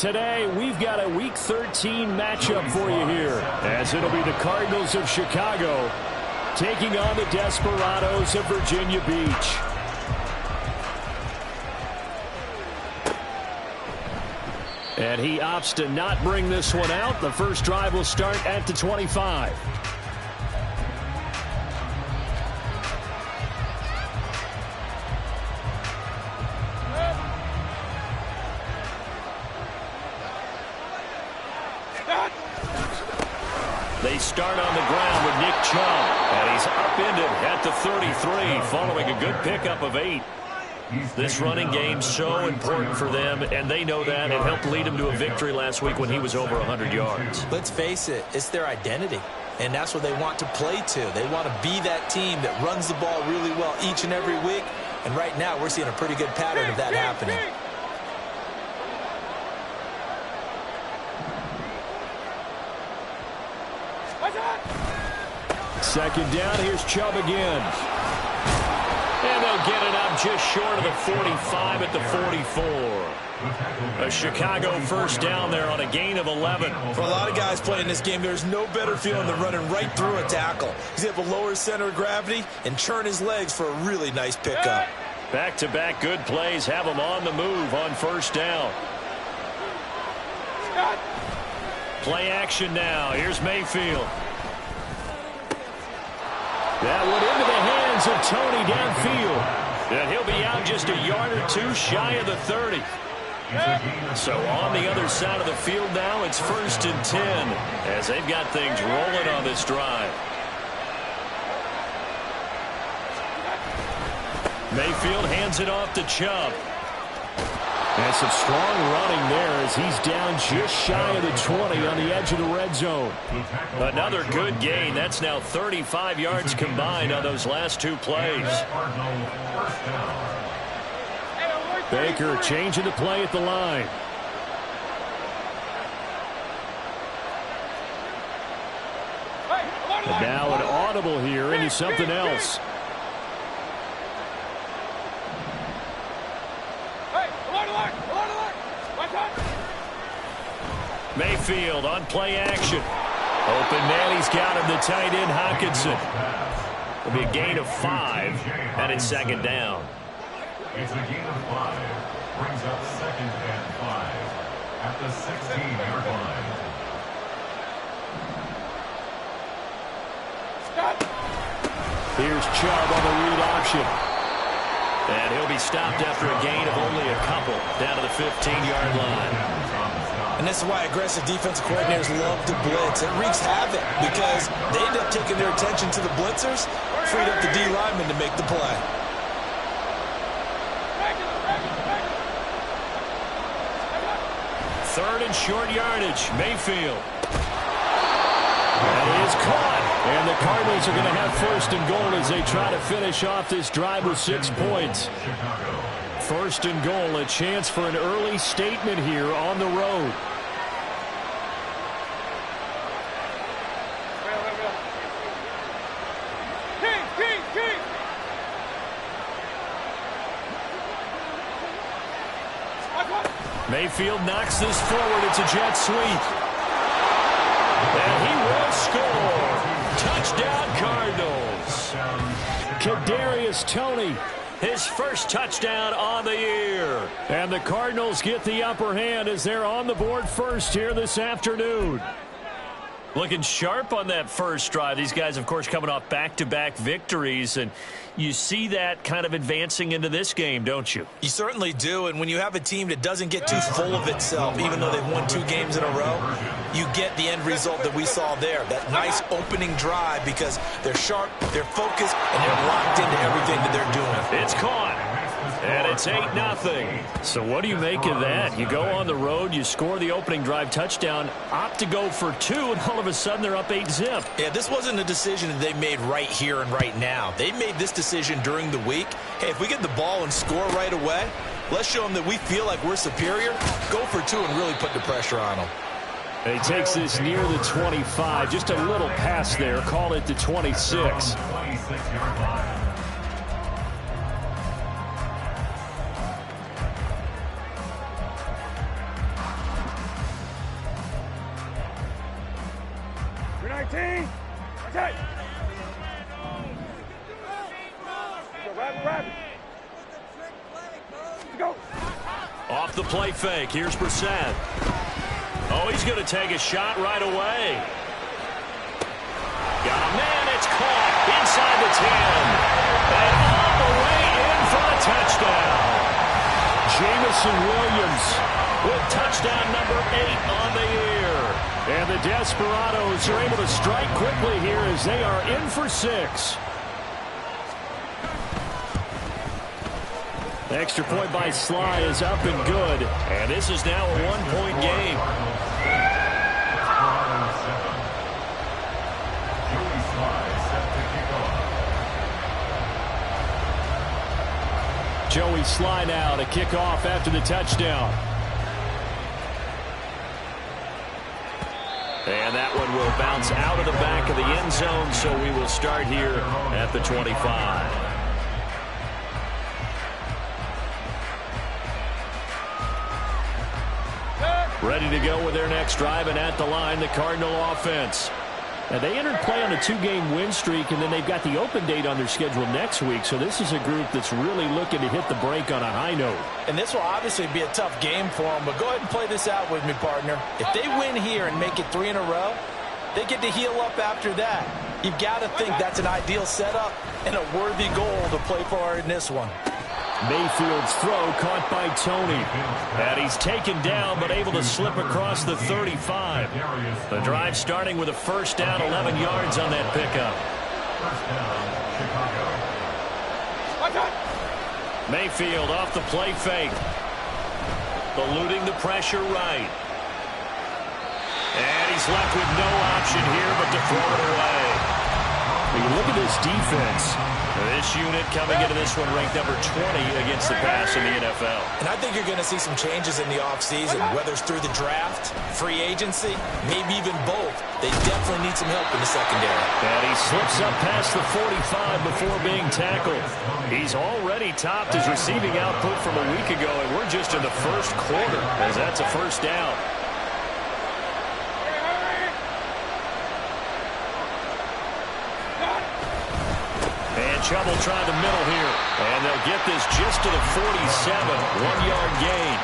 today, we've got a Week 13 matchup for you here, as it'll be the Cardinals of Chicago taking on the Desperados of Virginia Beach. And he opts to not bring this one out. The first drive will start at the 25. They start on the ground with Nick Chubb, and he's upended at the 33 following a good pickup of 8. This running game so important for them, and they know that. It helped lead them to a victory last week when he was over 100 yards. Let's face it, it's their identity, and that's what they want to play to. They want to be that team that runs the ball really well each and every week, and right now we're seeing a pretty good pattern of that happening. Second down, here's Chubb again. And they'll get it up just short of the 45 at the 44. A Chicago first down there on a gain of 11. For a lot of guys playing this game, there's no better feeling than running right through a tackle. He's able to lower his center of gravity and turn his legs for a really nice pickup. Back-to-back good plays have him on the move on first down. Play action now. Here's Mayfield. That one into the hands of Tony downfield. And he'll be out just a yard or two shy of the 30. So on the other side of the field now, it's 1st and 10 as they've got things rolling on this drive. Mayfield hands it off to Chubb. And some strong running there as he's down just shy of the 20 on the edge of the red zone. Another good gain. That's now 35 yards combined on those last 2 plays. Baker changing the play at the line. And now an audible here into something else. Mayfield on play action. Open man, he's got him, the tight end Hockenson. It'll be a gain of 5, and it's second down. It's a gain of 5. Brings up 2nd and 5 at the 16-yard line. Here's Chubb on the read option. And he'll be stopped after a gain of only a couple down to the 15-yard line. And this is why aggressive defensive coordinators love to blitz. It wreaks havoc because they end up taking their attention to the blitzers, freed up the D lineman to make the play. Third and short yardage, Mayfield. That is caught. And the Cardinals are going to have 1st and goal as they try to finish off this drive with 6 points. 1st and goal, a chance for an early statement here on the road. Mayfield knocks this forward. It's a jet sweep. And he will score. Touchdown, Cardinals. Kadarius Toney, his first touchdown on the year. And the Cardinals get the upper hand as they're on the board first here this afternoon. Looking sharp on that first drive. These guys, of course, coming off back-to-back victories, and you see that kind of advancing into this game, don't you? You certainly do, and when you have a team that doesn't get too full of itself, even though they've won 2 games in a row, you get the end result that we saw there, that nice opening drive because they're sharp, they're focused, and they're locked into everything that they're doing. It's caught. And it's 8-0. So what do you make of that? You go on the road, you score the opening drive touchdown, opt to go for 2, and all of a sudden they're up 8-zip. Yeah, this wasn't a decision that they made right here and right now. They made this decision during the week. Hey, if we get the ball and score right away, let's show them that we feel like we're superior. Go for 2 and really put the pressure on them. He takes this near the 25, just a little pass there, call it the 26. W19. Attack. Rabbit. Go. Off the play fake. Here's Brissett. Oh, he's going to take a shot right away. Got a man. It's caught inside the 10. And all the way in for the touchdown. Jamison Williams with touchdown number 8 on the year. And the Desperados are able to strike quickly here as they are in for 6. Extra point by Sly is up and good. And this is now a 1-point game. Joey Sly now to kick off after the touchdown. And that one will bounce out of the back of the end zone, so we will start here at the 25. Ready to go with their next drive, and at the line, the Cardinal offense. Now, they entered play on a 2-game win streak, and then they've got the open date on their schedule next week, so this is a group that's really looking to hit the break on a high note. And this will obviously be a tough game for them, but go ahead and play this out with me, partner. If they win here and make it 3 in a row, they get to heal up after that. You've got to think that's an ideal setup and a worthy goal to play for in this one. Mayfield's throw caught by Tony. And he's taken down but able to slip across the 35. The drive starting with a first down, 11 yards on that pickup. First down, Chicago. Mayfield off the play fake. Eluding the pressure right. And he's left with no option here but to throw it away. When you look at this defense, this unit coming into this one ranked number 20 against the pass in the NFL. And I think you're going to see some changes in the offseason, whether it's through the draft, free agency, maybe even both. They definitely need some help in the secondary. And he slips up past the 45 before being tackled. He's already topped his receiving output from a week ago, and we're just in the first quarter as that's a first down. Trouble trying the middle here. And they'll get this just to the 47. 1-yard gain.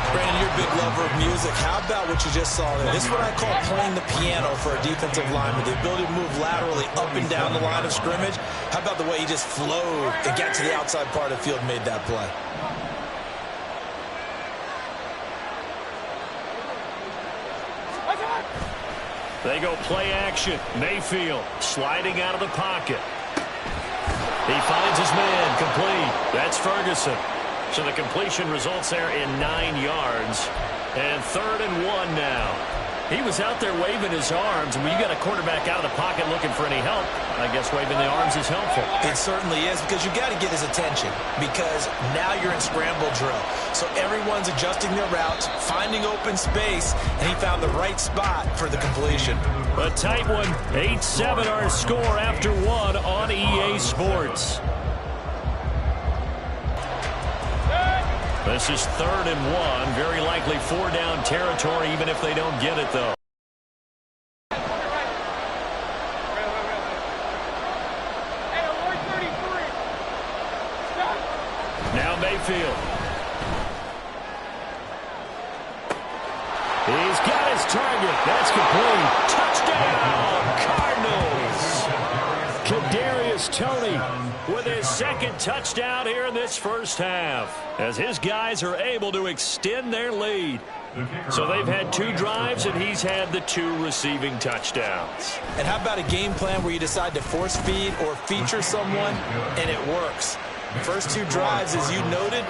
Brandon, you're a big lover of music. How about what you just saw there? This is what I call playing the piano for a defensive lineman. The ability to move laterally up and down the line of scrimmage. How about the way he just flowed and got to the outside part of the field and made that play? They go play action. Mayfield sliding out of the pocket. He finds his man, complete. That's Ferguson. So the completion results there in 9 yards. And 3rd and 1 now. He was out there waving his arms, and when you got a quarterback out of the pocket looking for any help, I guess waving the arms is helpful. It certainly is, because you got to get his attention, because now you're in scramble drill. So everyone's adjusting their routes, finding open space, and he found the right spot for the completion. A tight one. 8-7 our score after 1 on EA Sports. This is 3rd and 1. Very likely 4-down territory, even if they don't get it, though. Now Mayfield. He's got his target. That's complete. Touchdown, Cardinals. Kadarius Toney with his 2nd touchdown here in this first half, as his guys are able to extend their lead. So they've had 2 drives, and he's had the 2 receiving touchdowns. And how about a game plan where you decide to force feed or feature someone, and it works? First 2 drives, as you noted,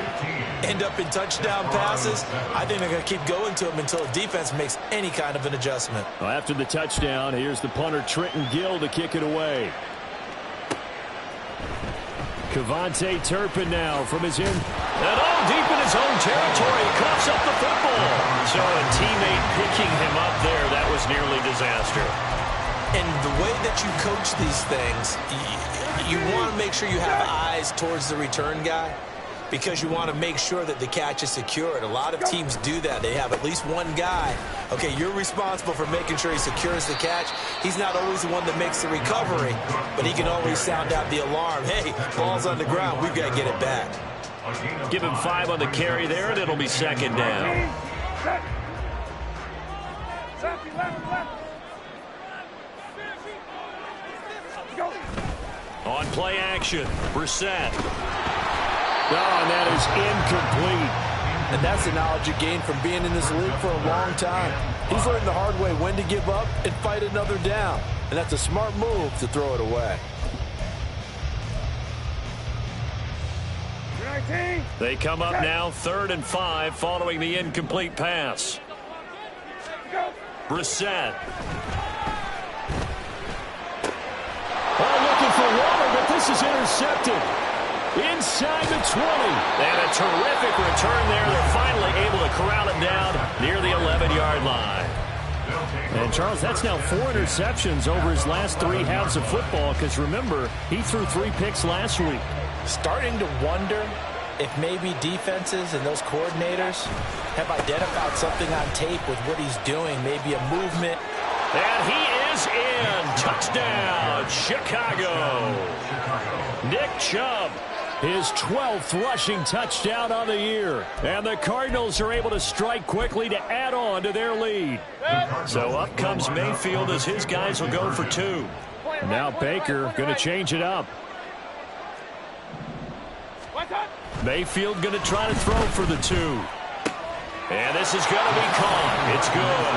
end up in touchdown passes. I think they're going to keep going to them until the defense makes any kind of an adjustment. Well, after the touchdown, here's the punter Trenton Gill to kick it away. Kevontae Turpin now from his end. And deep in his own territory, he coughs up the football. So a teammate picking him up there, that was nearly disaster. And the way that you coach these things, you want to make sure you have eyes towards the return guy. because you want to make sure that the catch is secured. A lot of teams do that. They have at least one guy. Okay, you're responsible for making sure he secures the catch. He's not always the one that makes the recovery, but he can always sound out the alarm. Hey, ball's on the ground. We've got to get it back. Give him 5 on the carry there, and it'll be second down. On play action, Brissett. Oh, and that is incomplete. And that's the knowledge you gain from being in this league for a long time. He's learned the hard way when to give up and fight another down. And that's a smart move to throw it away. They come up now 3rd and 5 following the incomplete pass. Brissett. Oh, looking for water, but this is intercepted. Inside the 20. And a terrific return there. They're finally able to corral it down near the 11-yard line. And, Charles, that's now 4 interceptions over his last 3 halves of football because, remember, he threw 3 picks last week. Starting to wonder if maybe defenses and those coordinators have identified something on tape with what he's doing, maybe a movement. And he is in. Touchdown, Chicago. Nick Chubb, his 12th rushing touchdown on the year. And the Cardinals are able to strike quickly to add on to their lead. So up comes Mayfield as his guys will go for 2. Now Baker going to change it up. Mayfield going to try to throw for the 2. And this is going to be caught. It's good.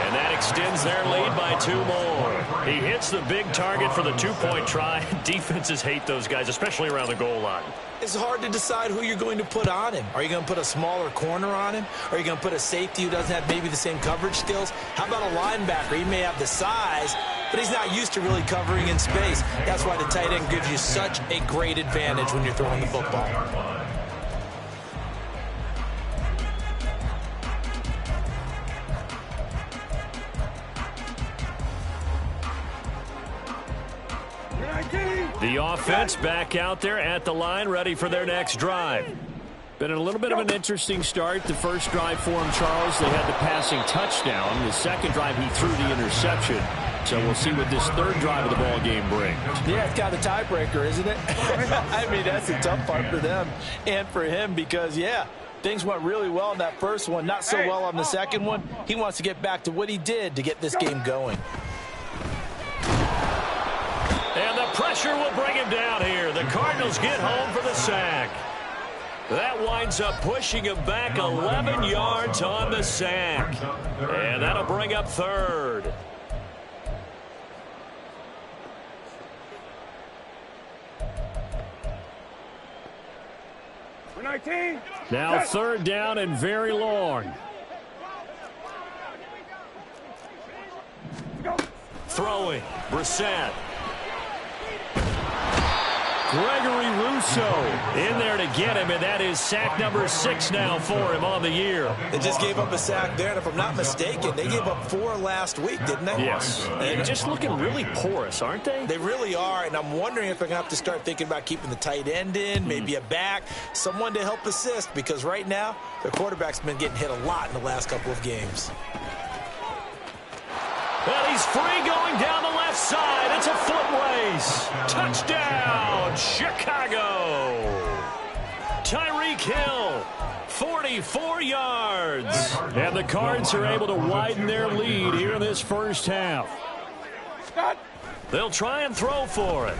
And that extends their lead by 2 more. He hits the big target for the 2-point try. Defenses hate those guys, especially around the goal line. It's hard to decide who you're going to put on him. Are you going to put a smaller corner on him? Are you going to put a safety who doesn't have maybe the same coverage skills? How about a linebacker? He may have the size, but he's not used to really covering in space. That's why the tight end gives you such a great advantage when you're throwing the football. The offense back out there at the line, ready for their next drive. Been a little bit of an interesting start. The first drive for him, Charles, they had the passing touchdown. The second drive, he threw the interception. So we'll see what this third drive of the ball game brings. Yeah, it's kind of a tiebreaker, isn't it? I mean, that's the tough part for them and for him because, yeah, things went really well in that first one, not so well on the second one. He wants to get back to what he did to get this game going. And the pressure will bring him down here. The Cardinals get home for the sack. That winds up pushing him back 11 yards on the sack. And that'll bring up 3rd. Now 3rd down and very long. Throwing, Brissett. Gregory Rousseau in there to get him, and that is sack number 6 now for him on the year. They just gave up a sack there, and if I'm not mistaken, they gave up 4 last week, didn't they? Yes. And just looking really porous, aren't they? They really are, and I'm wondering if they're going to have to start thinking about keeping the tight end in, maybe a back, someone to help assist, because right now, their quarterback's been getting hit a lot in the last couple of games. Well, he's free going down the left side. It's a foot race. Touchdown, Chicago. Tyreek Hill, 44 yards. And the Cards are able to widen their lead here in this first half. They'll try and throw for it.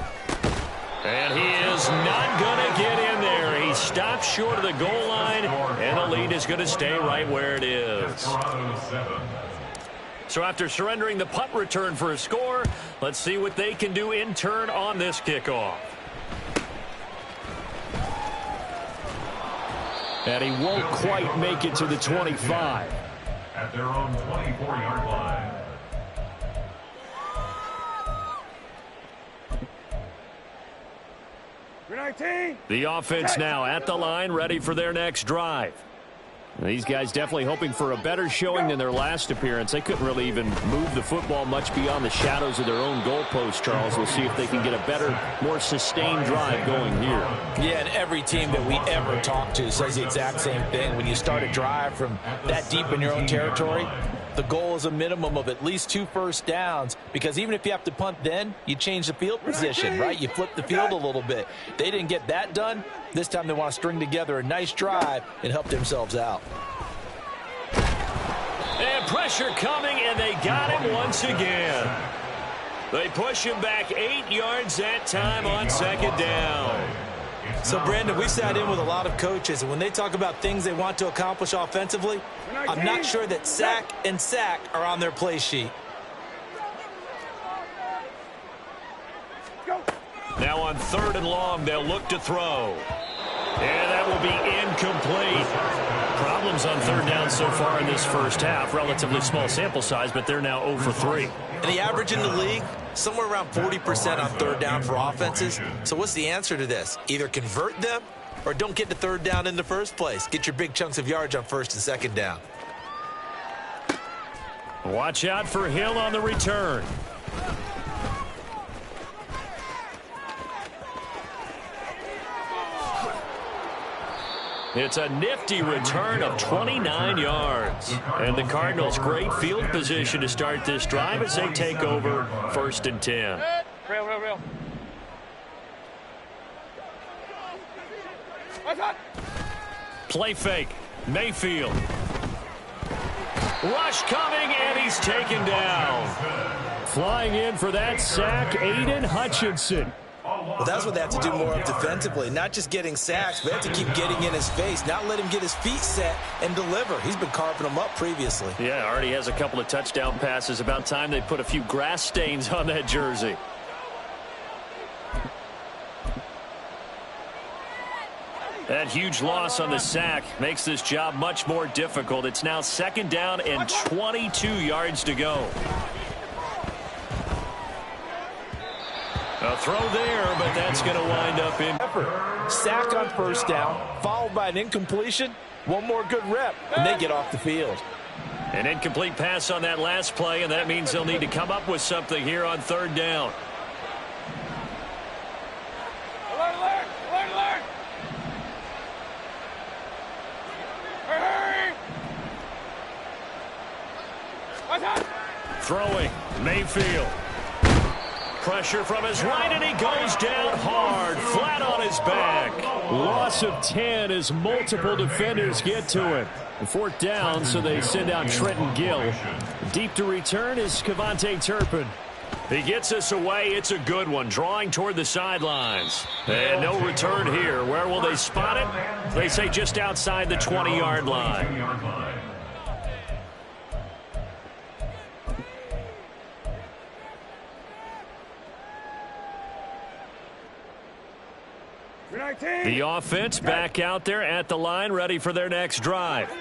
And he is not going to get in there. He stops short of the goal line, and the lead is going to stay right where it is. So after surrendering the punt return for a score, let's see what they can do in turn on this kickoff. And he won't quite make it to the 25. At their own 24-yard line. The offense now at the line, ready for their next drive. These guys definitely hoping for a better showing than their last appearance. They couldn't really even move the football much beyond the shadows of their own goalpost, Charles. We'll see if they can get a better, more sustained drive going here. Yeah, and every team that we ever talk to says the exact same thing. When you start a drive from that deep in your own territory, the goal is a minimum of at least 2 first downs, because even if you have to punt then, you change the field position, right? You flip the field a little bit. They didn't get that done. This time they want to string together a nice drive and help themselves out. And pressure coming, and they got him once again. They push him back 8 yards that time on 2nd down. So, Brandon, we sat in with a lot of coaches, and when they talk about things they want to accomplish offensively, I'm not sure that sack and sack are on their play sheet. Now on 3rd and long, they'll look to throw. And that will be incomplete. Problems on 3rd down so far in this first half. Relatively small sample size, but they're now 0 for 3. And the average in the league, somewhere around 40% on 3rd down for offenses. So what's the answer to this? Either convert them or don't get to 3rd down in the first place. Get your big chunks of yards on 1st and 2nd down. Watch out for Hill on the return. It's a nifty return of 29 yards. And the Cardinals, great field position to start this drive as they take over 1st and 10. Real. Play fake. Mayfield. Rush coming, and he's taken down. Flying in for that sack, Aiden Hutchinson. Well, that's what they have to do more of defensively. Not just getting sacks, but they have to keep getting in his face. Not let him get his feet set and deliver. He's been carving them up previously. Yeah, already has a couple of touchdown passes. About time they put a few grass stains on that jersey. That huge loss on the sack makes this job much more difficult. It's now 2nd down and 22 yards to go. A throw there, but that's going to wind up in effort. Sack on 1st down, followed by an incompletion. One more good rep, and they get off the field. An incomplete pass on that last play, and that means they'll need to come up with something here on 3rd down. Alert! Hurry! Throwing, Mayfield. Pressure from his right, and he goes down hard, flat on his back. Loss of 10 as multiple defenders get to him. 4th down, so they send out Trenton Gill. Deep to return is Kevontae Turpin. He gets us away. It's a good one, drawing toward the sidelines. And no return here. Where will they spot it? They say just outside the 20-yard line. The offense back out there at the line, ready for their next drive.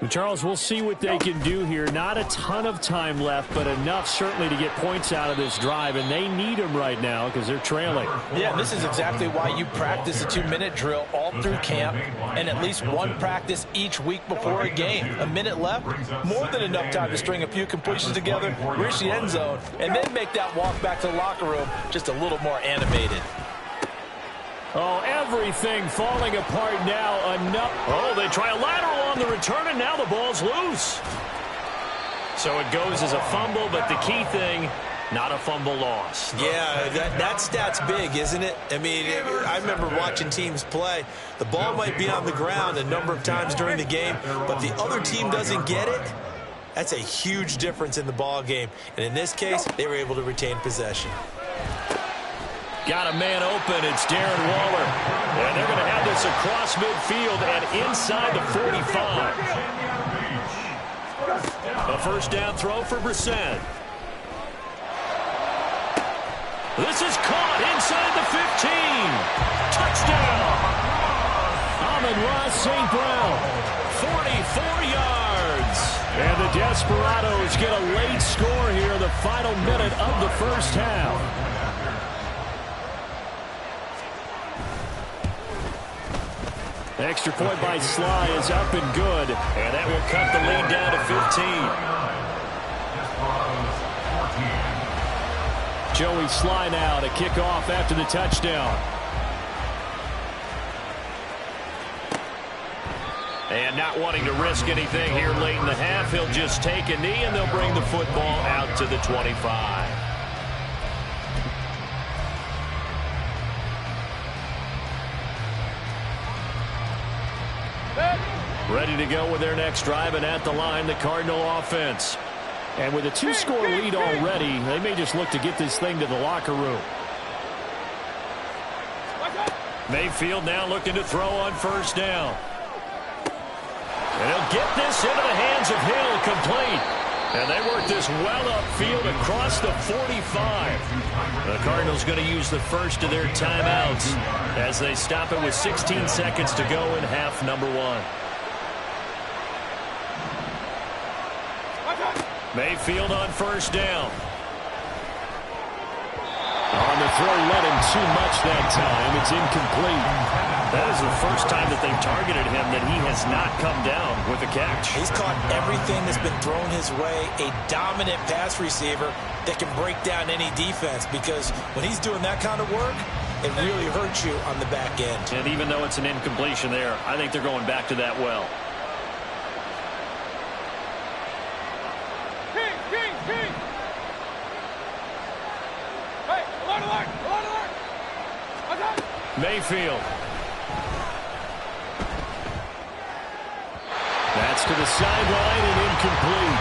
Charles, we'll see what they can do here. Not a ton of time left, but enough certainly to get points out of this drive, and they need them right now because they're trailing. Yeah, this is exactly why you practice a 2-minute drill all through camp and at least one practice each week before a game. A minute left, more than enough time to string a few completions together, reach the end zone, and then make that walk back to the locker room just a little more animated. Oh, everything falling apart now. Oh, they try a lateral on the return, and now the ball's loose. So it goes as a fumble, but the key thing, not a fumble loss. Yeah, that stat's big, isn't it? I mean, I remember watching teams play. The ball might be on the ground a number of times during the game, but the other team doesn't get it. That's a huge difference in the ball game. And in this case, they were able to retain possession. Got a man open. It's Darren Waller. And they're going to have this across midfield and inside the 45. A 1st down throw for Brissett. This is caught inside the 15. Touchdown. Amon-Ra St. Brown. 44 yards. And the Desperados get a late score here in the final minute of the first half. Extra point by Sly is up and good, and that will cut the lead down to 15. Joey Sly now to kick off after the touchdown. And not wanting to risk anything here late in the half, he'll just take a knee, and they'll bring the football out to the 25. Ready to go with their next drive, and at the line, the Cardinal offense. And with a 2-score lead already, they may just look to get this thing to the locker room. Mayfield now looking to throw on first down. And he'll get this into the hands of Hill, complete. And they work this well upfield across the 45. The Cardinals going to use the first of their timeouts as they stop it with 16 seconds to go in half number 1. Mayfield on first down. On the throw, let him too much that time. It's incomplete. That is the first time that they've targeted him that he has not come down with a catch. He's caught everything that's been thrown his way. A dominant pass receiver that can break down any defense, because when he's doing that kind of work, it really hurts you on the back end. And even though it's an incompletion there, I think they're going back to that well. Mayfield. That's to the sideline and incomplete.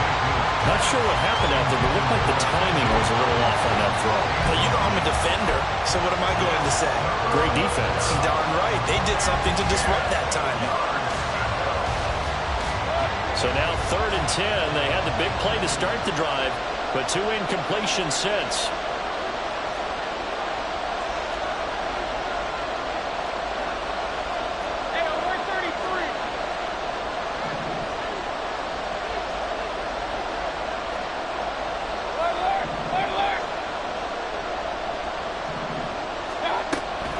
Not sure what happened out there, but it looked like the timing was a little off on that throw. Well, you know I'm a defender, so what am I going to say? Great defense. Darn right. They did something to disrupt that timing. So now 3rd and 10. They had the big play to start the drive, but 2 incompletions since.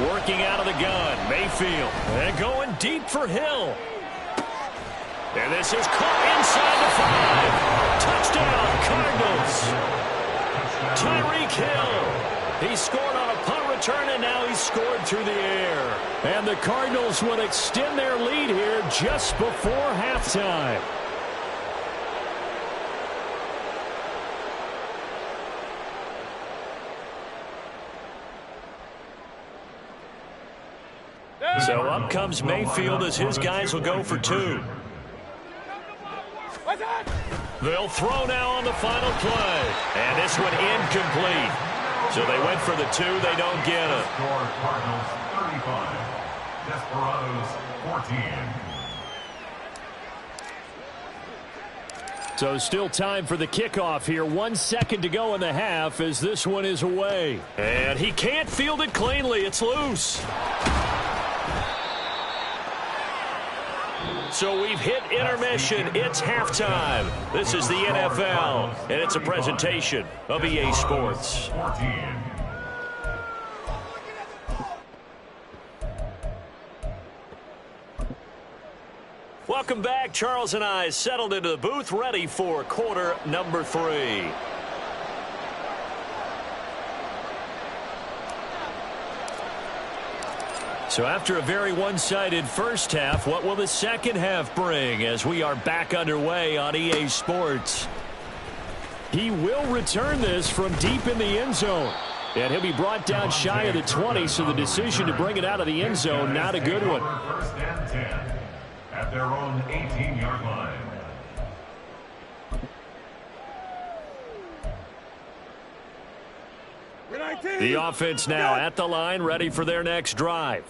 Working out of the gun, Mayfield. And going deep for Hill. And this is caught inside the 5. Touchdown, Cardinals. Tyreek Hill. He scored on a punt return, and now he's scored through the air. And the Cardinals will extend their lead here just before halftime. So up comes Mayfield as his guys will go for 2. They'll throw now on the final play. And this one incomplete. So they went for the 2. They don't get it. Score Cardinals 35. Desperados 14. So still time for the kickoff here. 1 second to go in the half as this one is away. And he can't field it cleanly. It's loose. So we've hit intermission. It's halftime. This is the NFL, and it's a presentation of EA Sports. Welcome back. Charles and I settled into the booth, ready for quarter number 3. So after a very one-sided first half, what will the second half bring as we are back underway on EA Sports? He will return this from deep in the end zone. And he'll be brought down shy of the 20, so the decision to bring it out of the end zone, not a good one. First and 10 at their own 18-yard line. The offense now at the line, ready for their next drive.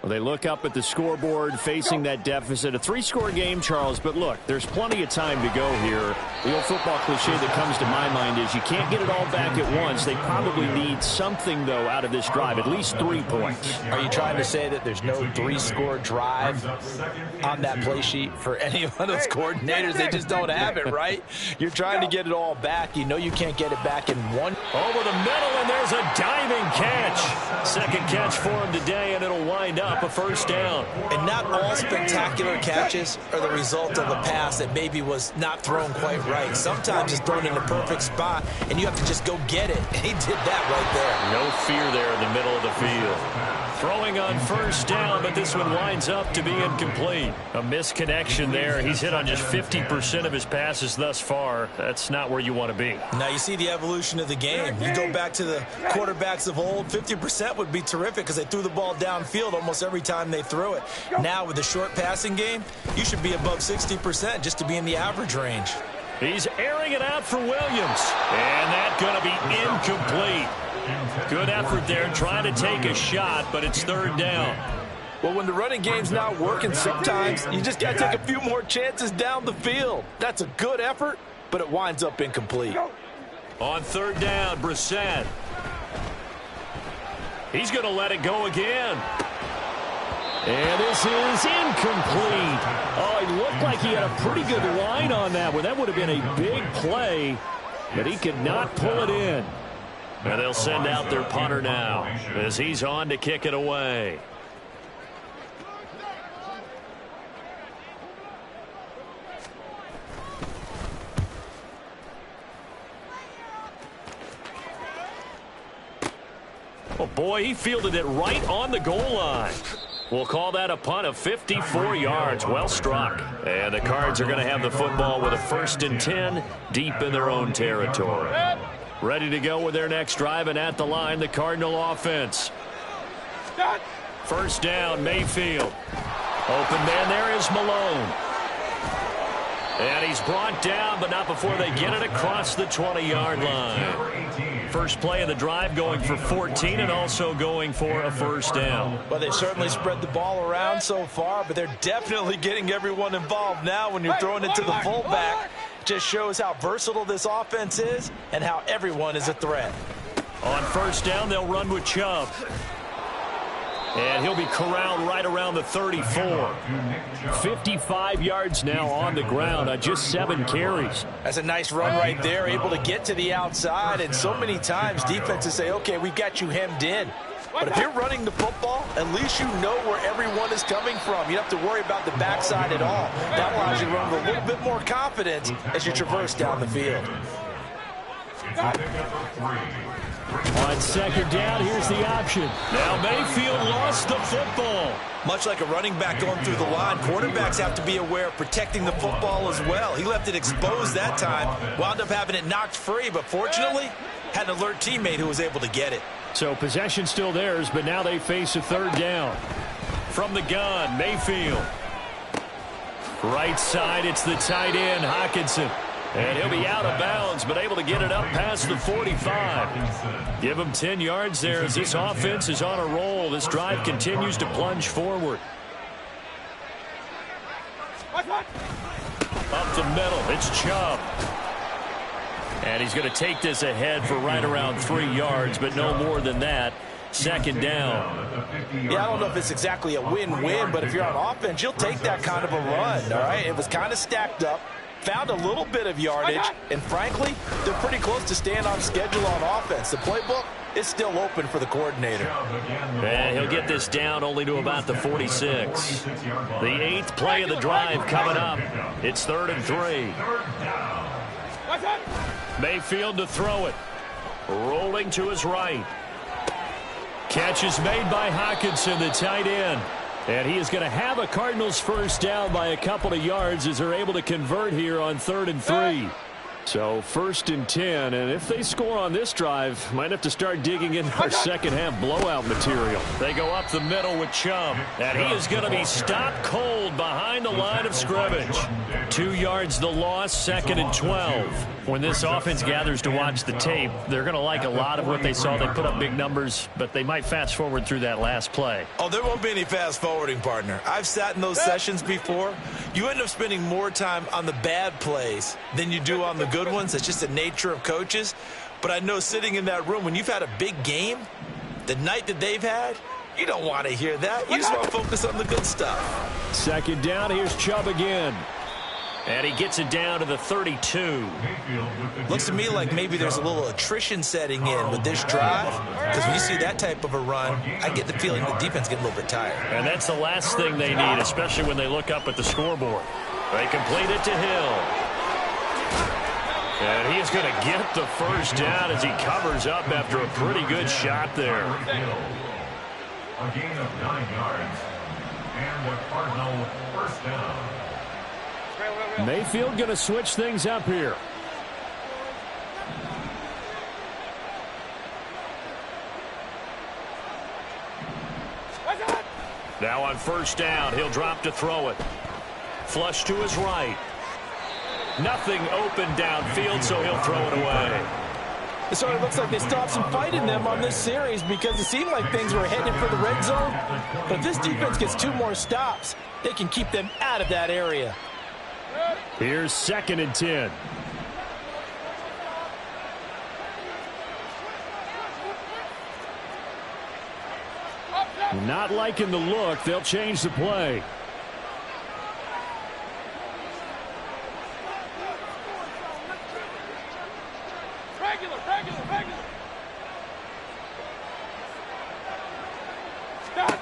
Well, they look up at the scoreboard, facing that deficit. A 3-score game, Charles, but look, there's plenty of time to go here. The old football cliche that comes to my mind is you can't get it all back at once. They probably need something, though, out of this drive, at least 3 points. Are you trying to say that there's no 3-score drive on that play sheet for any of those coordinators? They just don't have it, right? You're trying to get it all back. You know you can't get it back in one. Over the middle, and there's a diving catch. Second catch for him today, and it'll wind up a first down. And not all spectacular catches are the result of a pass that maybe was not thrown quite right. Sometimes it's thrown in the perfect spot, and you have to just go get it. And he did that right there. No fear there in the middle of the field. Throwing on first down, but this one winds up to be incomplete. A misconnection there. He's hit on just 50% of his passes thus far. That's not where you want to be. Now you see the evolution of the game. You go back to the quarterbacks of old, 50% would be terrific because they threw the ball downfield almost every time they threw it. Now with the short passing game, you should be above 60% just to be in the average range. He's airing it out for Williams. And that's going to be incomplete. Good effort there trying to take a shot, but it's third down. Well, when the running game's not working, sometimes you just got to take a few more chances down the field. That's a good effort, but it winds up incomplete. On third down, Brissett. He's going to let it go again. And this is incomplete. Oh, it looked like he had a pretty good line on that one. That would have been a big play, but he could not pull it in. And they'll send out their punter now as he's on to kick it away. Oh, boy, he fielded it right on the goal line. We'll call that a punt of 54 yards. Well struck. And the Cards are going to have the football with a 1st and 10 deep in their own territory. Ready to go with their next drive, and at the line, the Cardinal offense. First down, Mayfield. Open man there is Malone. And he's brought down, but not before they get it across the 20-yard line. First play of the drive going for 14 and also going for a first down. Well, they've certainly spread the ball around so far, but they're definitely getting everyone involved now when you're throwing it to the fullback. Just shows how versatile this offense is and how everyone is a threat. On first down, they'll run with Chubb. And he'll be corralled right around the 34. 55 yards now on the ground on just 7 carries. That's a nice run right there, able to get to the outside. And so many times defenses say, okay, we've got you hemmed in. But if you're running the football, at least you know where everyone is coming from. You don't have to worry about the backside at all. That allows you to run with a little bit more confidence as you traverse down the field. On second down, here's the option. Now Mayfield lost the football. Much like a running back going through the line, quarterbacks have to be aware of protecting the football as well. He left it exposed that time, wound up having it knocked free, but fortunately had an alert teammate who was able to get it. So possession still theirs, but now they face a third down. From the gun, Mayfield. Right side, it's the tight end, Hockenson. And he'll be out of bounds, but able to get it up past the 45. Give him 10 yards there as this offense is on a roll. This drive continues to plunge forward. Up the middle, it's Chubb. And he's going to take this ahead for right around 3 yards, but no more than that. Second down. Yeah, I don't know if it's exactly a win-win, but if you're on offense, you'll take that kind of a run, all right? It was kind of stacked up. Found a little bit of yardage, and frankly, they're pretty close to staying on schedule on offense. The playbook is still open for the coordinator. And he'll get this down only to about the 46. The 8th play of the drive coming up. It's 3rd and 3. Mayfield to throw it. Rolling to his right. Catch is made by Hockenson, the tight end. And he is going to have a Cardinals first down by a couple of yards as they're able to convert here on 3rd and 3. So 1st and 10, and if they score on this drive, might have to start digging into our second half blowout material. They go up the middle with Chubb, and he is going to be stopped cold behind the line of scrimmage. 2 yards the loss, 2nd and 12. When this offense gathers to watch the tape, they're going to like a lot of what they saw. They put up big numbers, but they might fast forward through that last play. Oh, there won't be any fast forwarding, partner. I've sat in those sessions before. You end up spending more time on the bad plays than you do on the good ones. It's just the nature of coaches. But I know sitting in that room, when you've had a big game, the night that they've had, you don't want to hear that. You just want to focus on the good stuff. Second down, here's Chubb again. And he gets it down to the 32. Looks to me like maybe there's a little attrition setting in with this drive, because when you see that type of a run, I get the feeling the defense gets a little bit tired. And that's the last thing they need, especially when they look up at the scoreboard. They complete it to Hill. And he's going to get the first down as he covers up after a pretty good shot there. A gain of 9 yards. And the Cardinal first down. Mayfield going to switch things up here. Now on first down, he'll drop to throw it. Flush to his right. Nothing open downfield, so he'll throw it away. It sort of looks like they stopped some fight in them on this series because it seemed like things were headed for the red zone. But if this defense gets 2 more stops, they can keep them out of that area. Here's 2nd and 10. Not liking the look. They'll change the play. Regular. Stop.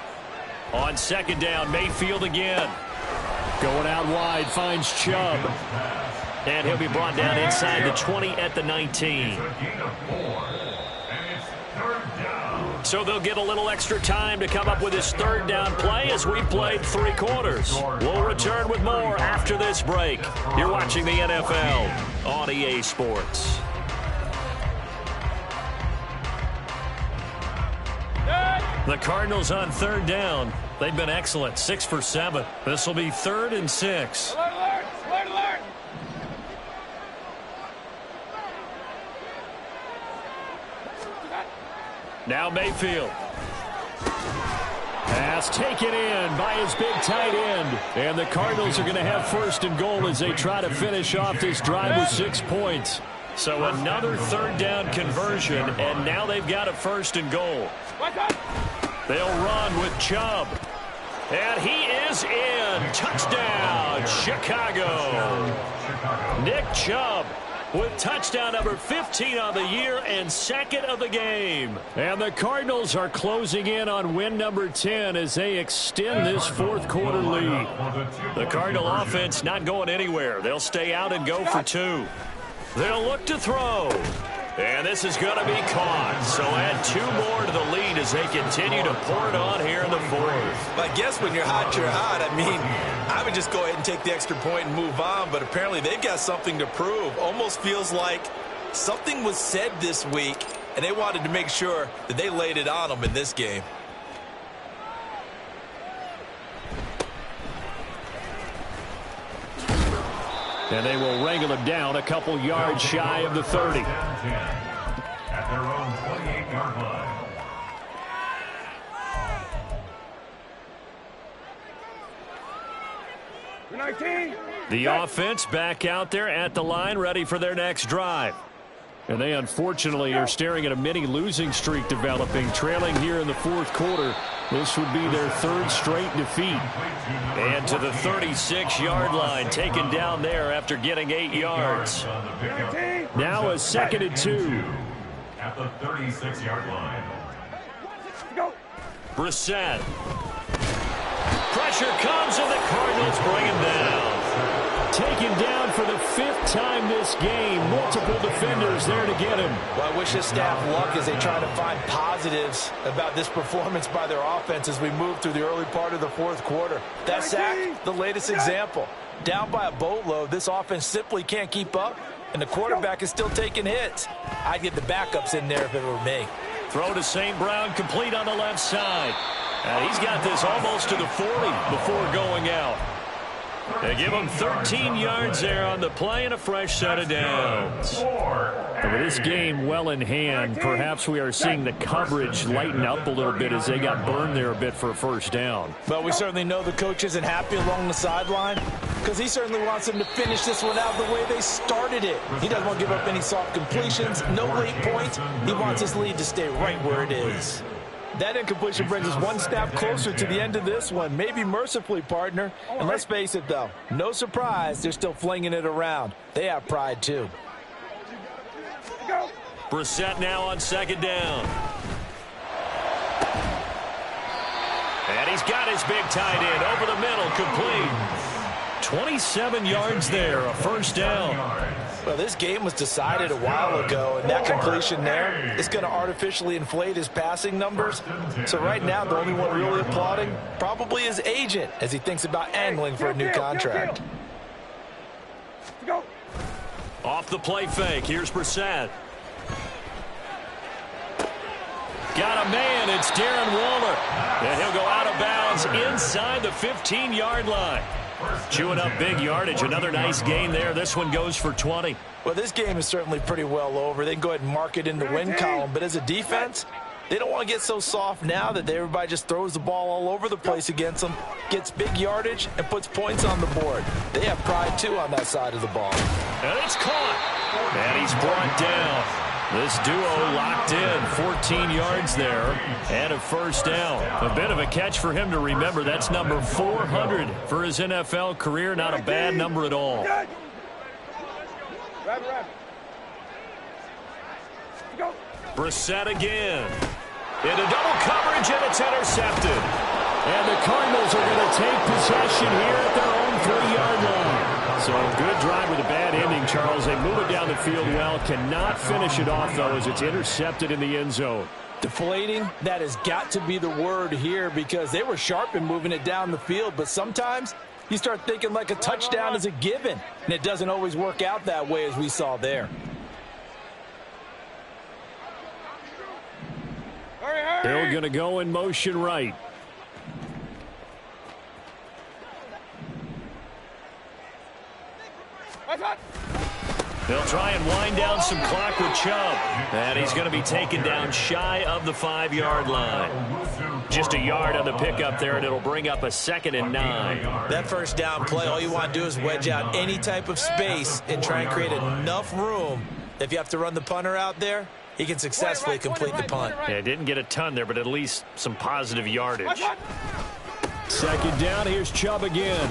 On 2nd down, Mayfield again. Going out wide, finds Chubb. And he'll be brought down inside the 20 at the 19. So they'll get a little extra time to come up with his 3rd down play as we played 3 quarters. We'll return with more after this break. You're watching the NFL on EA Sports. The Cardinals on 3rd down. They've been excellent, 6 for 7. This will be 3rd and 6. Alert. Now Mayfield. Pass taken in by his big tight end. And the Cardinals are going to have 1st and goal as they try to finish off this drive with 6 points. So another 3rd down conversion, and now they've got a 1st and goal. They'll run with Chubb. And he is in. Touchdown, Chicago. Nick Chubb with touchdown number 15 on the year and 2nd of the game. And the Cardinals are closing in on win number 10 as they extend this 4th quarter lead. The Cardinal offense not going anywhere. They'll stay out and go for 2. They'll look to throw. And this is going to be caught. So add 2 more to the lead as they continue to pour it on here in the 4th. I guess when you're hot, you're hot. I mean, I would just go ahead and take the extra point and move on. But apparently they've got something to prove. Almost feels like something was said this week, and they wanted to make sure that they laid it on them in this game. And they will wrangle him down a couple yards shy of the 30. At their own 28-yard line. The offense back out there at the line, ready for their next drive. And they unfortunately are staring at a mini losing streak developing, trailing here in the 4th quarter. This would be their 3rd straight defeat. And to the 36-yard line, taken down there after getting 8 yards. Now a 2nd and 2. At the 36-yard line. Brissett. Pressure comes and the Cardinals bring him down. Taken down for the 5th time this game. Multiple defenders there to get him. Well, I wish his staff luck as they try to find positives about this performance by their offense as we move through the early part of the 4th quarter. That sack, the latest example. Down by a boatload, this offense simply can't keep up, and the quarterback is still taking hits. I'd get the backups in there if it were me. Throw to St. Brown, complete on the left side. And he's got this almost to the 40 before going out. They give him 13 yards there on the play and a fresh set of downs. And with this game well in hand, perhaps we are seeing the coverage lighten up a little bit as they got burned there a bit for a 1st down. But we certainly know the coach isn't happy along the sideline because he certainly wants them to finish this one out the way they started it. He doesn't want to give up any soft completions, no late points. He wants his lead to stay right where it is. That incompletion brings us one step closer to the end of this one. Maybe mercifully, partner. And let's face it, though, no surprise, they're still flinging it around. They have pride, too. Brissett now on second down. And he's got his big tight end over the middle, complete. 27 yards there, a first down. Well, this game was decided a while ago, and that completion there is going to artificially inflate his passing numbers. So right now, the only one really applauding probably his agent as he thinks about angling for a new contract. Off the play fake, here's Brissett. Got a man, it's Darren Waller. And he'll go out of bounds inside the 15-yard line. Chewing up big yardage, another nice gain there. This one goes for 20. Well, this game is certainly pretty well over. They can go ahead and mark it in the win column. But as a defense, they don't want to get so soft now that everybody just throws the ball all over the place against them, gets big yardage, and puts points on the board. They have pride, too, on that side of the ball. And it's caught. And he's brought down. This duo locked in, 14 yards there, and a first down. A bit of a catch for him to remember. That's number 400 for his NFL career. Not a bad number at all. Brissett again. Into double coverage, and it's intercepted. And the Cardinals are going to take possession here at their own 3-yard line. So good drive with a bad ending, Charles. They move it down the field well. Cannot finish it off, though, as it's intercepted in the end zone. Deflating, that has got to be the word here because they were sharp in moving it down the field. But sometimes you start thinking like a touchdown is a given, and it doesn't always work out that way as we saw there. They're going to go in motion right. They'll try and wind down some clock with Chubb. And he's going to be taken down shy of the 5-yard line. Just a yard on the pickup there, and it'll bring up a 2nd and 9. That first down play, all you want to do is wedge out any type of space and try and create enough room. If you have to run the punter out there, he can successfully complete the punt. Yeah, didn't get a ton there, but at least some positive yardage. Second down, here's Chubb again.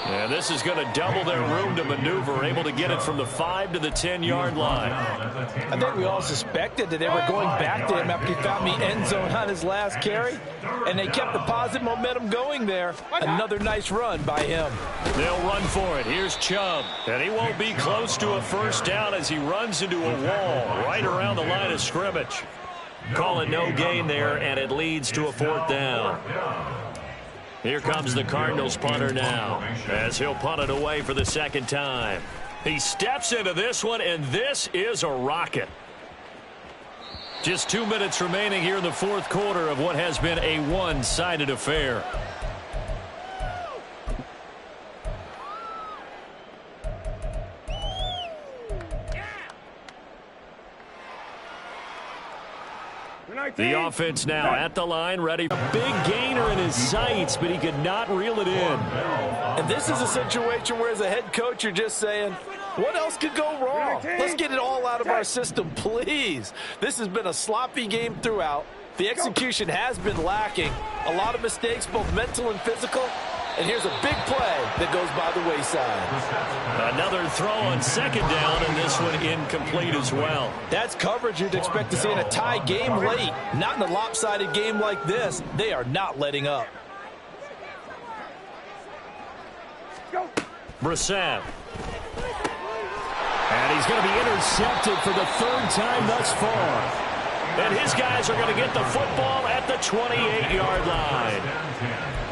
And this is going to double their room to maneuver, able to get it from the 5 to the 10-yard line. I think we all suspected that they were going back to him after he found the end zone on his last carry, and they kept the positive momentum going there. Another nice run by him. They'll run for it. Here's Chubb, and he won't be close to a first down as he runs into a wall right around the line of scrimmage. Call it no gain there, and it leads to a 4th down. Here comes the Cardinals punter now as he'll punt it away for the 2nd time. He steps into this one, and this is a rocket. Just 2 minutes remaining here in the 4th quarter of what has been a one-sided affair. The offense now at the line, ready. A big gainer in his sights, but he could not reel it in. And this is a situation where as a head coach, you're just saying, what else could go wrong? Let's get it all out of our system, please. This has been a sloppy game throughout. The execution has been lacking. A lot of mistakes, both mental and physical. And here's a big play that goes by the wayside. Another throw on 2nd down, and this one incomplete as well. That's coverage you'd expect to see in a tie game late. Not in a lopsided game like this. They are not letting up. Brissett. And he's going to be intercepted for the 3rd time thus far. And his guys are going to get the football at the 28-yard line.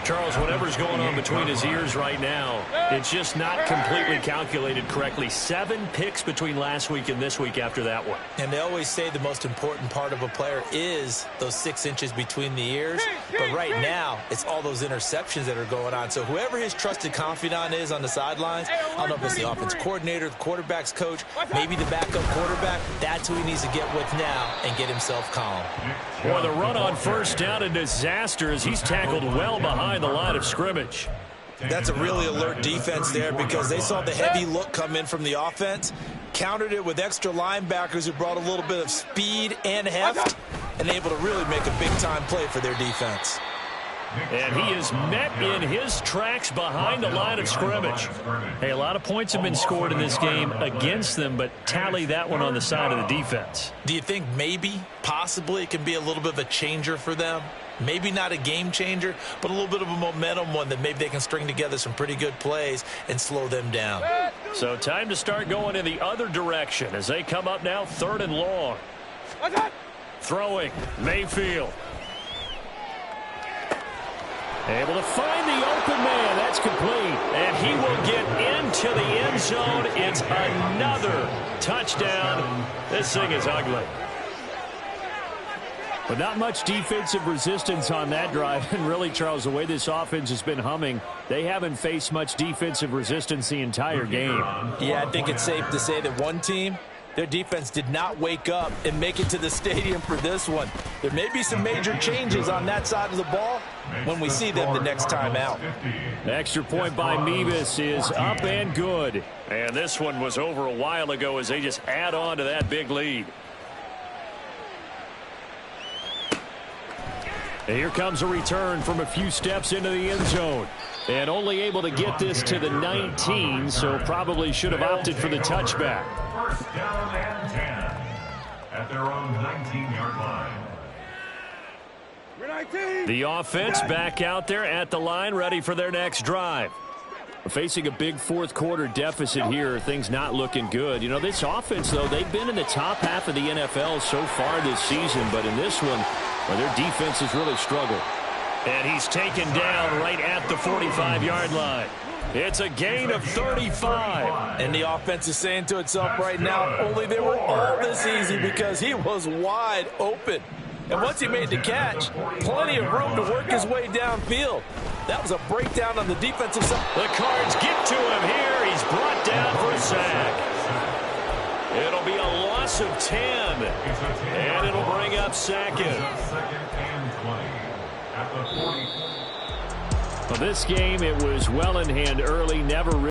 Charles, whatever's going on between his ears right now, it's just not completely calculated correctly. 7 picks between last week and this week after that one. And they always say the most important part of a player is those 6 inches between the ears. But right now, it's all those interceptions that are going on. So whoever his trusted confidant is on the sidelines, I don't know if it's the offense coordinator, the quarterback's coach, maybe the backup quarterback, that's who he needs to get with now and get himself calm. Boy, the run on 1st down, a disaster as he's tackled well behind the line of scrimmage. That's a really alert defense there because they saw the heavy look come in from the offense, countered it with extra linebackers who brought a little bit of speed and heft, and able to really make a big-time play for their defense. And he is met in his tracks behind the line of scrimmage. Hey, a lot of points have been scored in this game against them, but tally that one on the side of the defense. Do you think maybe, possibly, it can be a little bit of a changer for them? Maybe not a game changer, but a little bit of a momentum one that maybe they can string together some pretty good plays and slow them down. So time to start going in the other direction as they come up now 3rd and long. Throwing, Mayfield. Able to find the open man. That's complete. And he will get into the end zone. It's another touchdown. This thing is ugly. But not much defensive resistance on that drive. And really, Charles, the way this offense has been humming, they haven't faced much defensive resistance the entire game. Yeah, I think it's safe to say that one team, their defense did not wake up and make it to the stadium for this one. There may be some major changes on that side of the ball when we see them the next time out. The extra point by Mevis is up and good. And this one was over a while ago as they just add on to that big lead. And here comes a return from a few steps into the end zone. And only able to get this to the 19, so probably should have opted for the touchback. 1st down and 10 at their own 19-yard line. The offense back out there at the line, ready for their next drive. Facing a big 4th quarter deficit here, things not looking good. You know, this offense, though, they've been in the top half of the NFL so far this season, but in this one, well, their defense has really struggled. And he's taken down right at the 45-yard line. It's a gain of 35. And the offense is saying to itself right now, only they were all this easy because he was wide open. And once he made the catch, plenty of room to work his way downfield. That was a breakdown on the defensive side. The Cards get to him here. He's brought down for a sack. It'll be a loss of 10. And it'll bring up Sackett. 2nd and 20 at the 40. Well, this game, it was well in hand early, never really